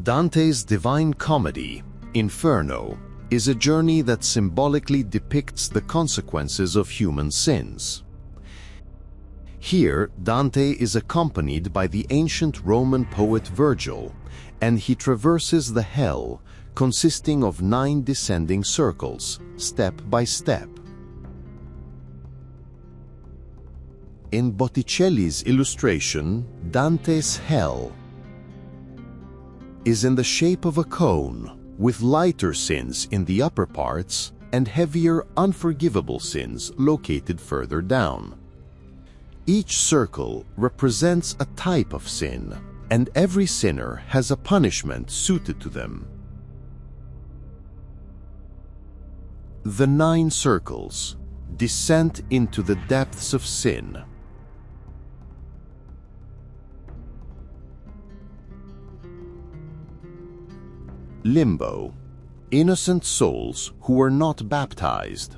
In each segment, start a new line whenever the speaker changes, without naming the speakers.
Dante's Divine Comedy, Inferno, is a journey that symbolically depicts the consequences of human sins. Here, Dante is accompanied by the ancient Roman poet Virgil, and he traverses the hell, consisting of 9 descending circles, step by step. In Botticelli's illustration, Dante's Hell is in the shape of a cone, with lighter sins in the upper parts and heavier, unforgivable sins located further down. Each circle represents a type of sin, and every sinner has a punishment suited to them. The 9 circles: descent into the depths of sin. Limbo: innocent souls who were not baptized.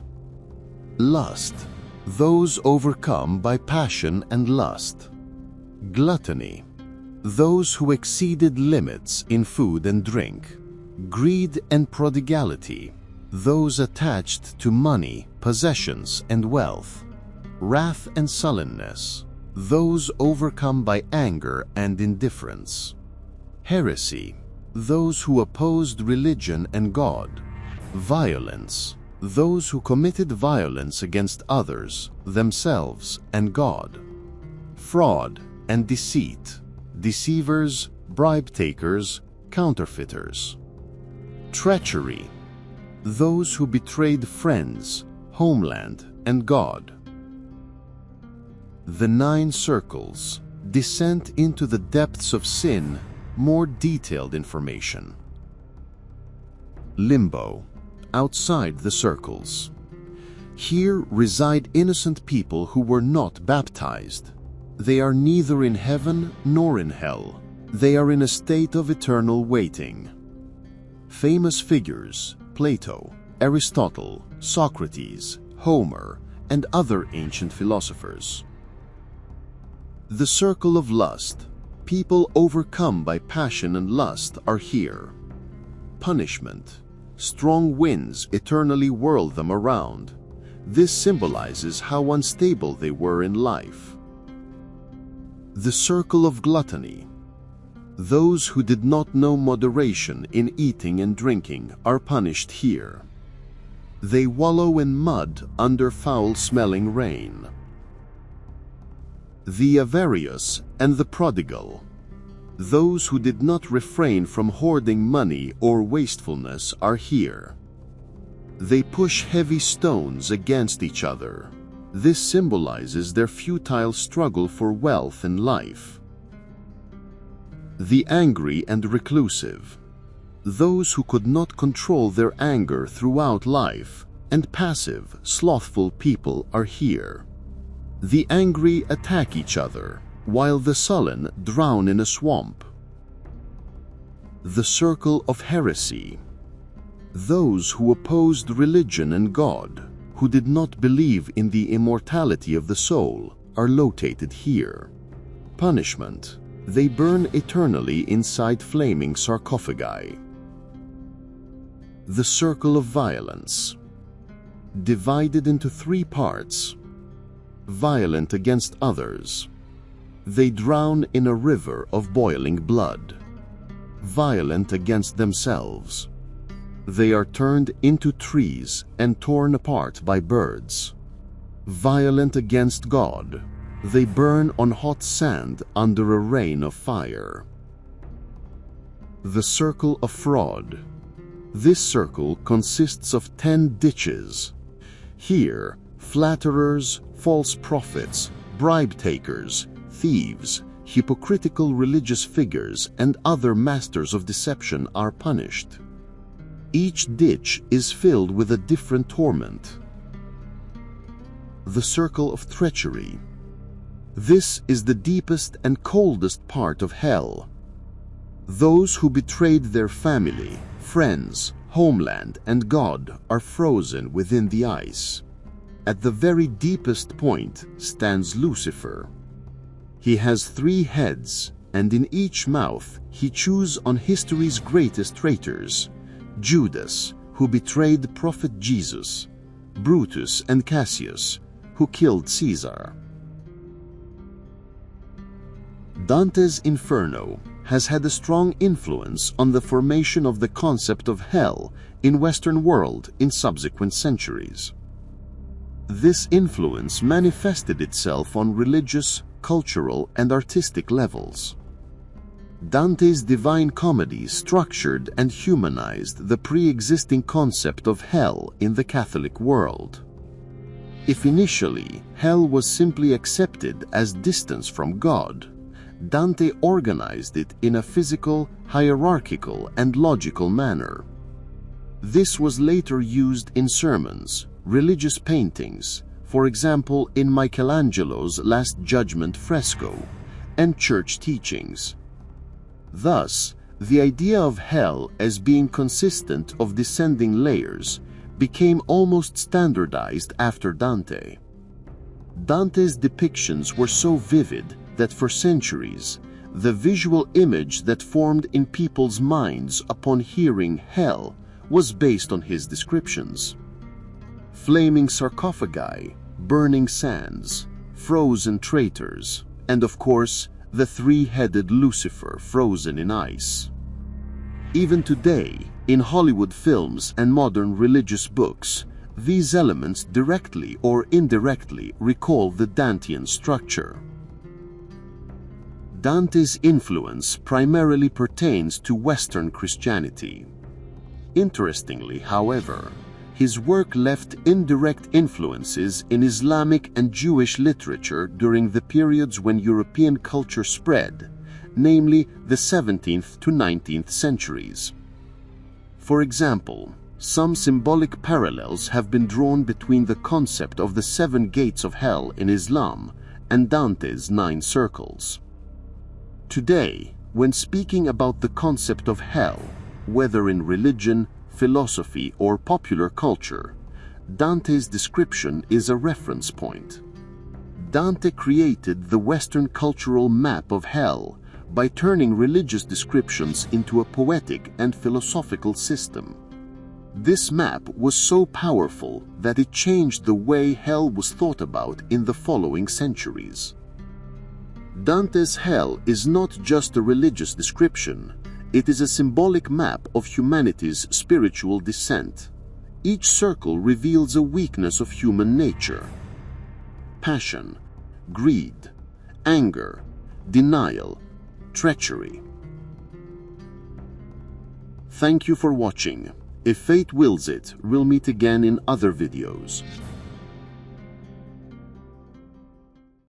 Lust: those overcome by passion and lust. Gluttony: those who exceeded limits in food and drink. Greed and prodigality: those attached to money, possessions, and wealth. Wrath and sullenness: those overcome by anger and indifference. Heresy: those who opposed religion and God. Violence: those who committed violence against others, themselves, and God. Fraud and deceit: deceivers, bribe-takers, counterfeiters. Treachery: those who betrayed friends, homeland, and God. The 9 circles: descent into the depths of sin. More detailed information. Limbo: outside the circles. Here reside innocent people who were not baptized. They are neither in heaven nor in hell. They are in a state of eternal waiting. Famous figures: Plato, Aristotle, Socrates, Homer, and other ancient philosophers. The circle of lust: people overcome by passion and lust are here. Punishment: strong winds eternally whirl them around. This symbolizes how unstable they were in life. The circle of gluttony: those who did not know moderation in eating and drinking are punished here. They wallow in mud under foul-smelling rain. The avaricious and the prodigal: those who did not refrain from hoarding money or wastefulness are here. They push heavy stones against each other. This symbolizes their futile struggle for wealth and life. The angry and reclusive: those who could not control their anger throughout life, and passive, slothful people are here. The angry attack each other, while the sullen drown in a swamp. The circle of heresy: those who opposed religion and God, who did not believe in the immortality of the soul, are located here. Punishment: they burn eternally inside flaming sarcophagi. The circle of violence: divided into 3 parts. Violent against others: they drown in a river of boiling blood. Violent against themselves: they are turned into trees and torn apart by birds. Violent against God: they burn on hot sand under a rain of fire. The circle of fraud: this circle consists of 10 ditches. Here, flatterers, false prophets, bribe-takers, thieves, hypocritical religious figures, and other masters of deception are punished. Each ditch is filled with a different torment. The circle of treachery: this is the deepest and coldest part of hell. Those who betrayed their family, friends, homeland, and God are frozen within the ice. At the very deepest point stands Lucifer. He has 3 heads, and in each mouth he chews on history's greatest traitors: Judas, who betrayed the prophet Jesus; Brutus and Cassius, who killed Caesar. Dante's Inferno has had a strong influence on the formation of the concept of hell in Western world in subsequent centuries. This influence manifested itself on religious, cultural, and artistic levels. Dante's Divine Comedy structured and humanized the pre-existing concept of hell in the Catholic world. If initially hell was simply accepted as distance from God, Dante organized it in a physical, hierarchical, and logical manner. This was later used in sermons, religious paintings, for example in Michelangelo's Last Judgment fresco, and church teachings. Thus, the idea of hell as being consistent of descending layers became almost standardized after Dante. Dante's depictions were so vivid that for centuries, the visual image that formed in people's minds upon hearing hell was based on his descriptions. Flaming sarcophagi, burning sands, frozen traitors, and of course, the three-headed Lucifer frozen in ice. Even today, in Hollywood films and modern religious books, these elements directly or indirectly recall the Dantean structure. Dante's influence primarily pertains to Western Christianity. Interestingly, however, his work left indirect influences in Islamic and Jewish literature during the periods when European culture spread, namely the 17th to 19th centuries. For example, some symbolic parallels have been drawn between the concept of the 7 gates of hell in Islam and Dante's 9 circles. Today, when speaking about the concept of hell, whether in religion, philosophy, or popular culture, Dante's description is a reference point. Dante created the Western cultural map of hell by turning religious descriptions into a poetic and philosophical system. This map was so powerful that it changed the way hell was thought about in the following centuries. Dante's hell is not just a religious description, it is a symbolic map of humanity's spiritual descent. Each circle reveals a weakness of human nature: passion, greed, anger, denial, treachery. Thank you for watching. If fate wills it, we'll meet again in other videos.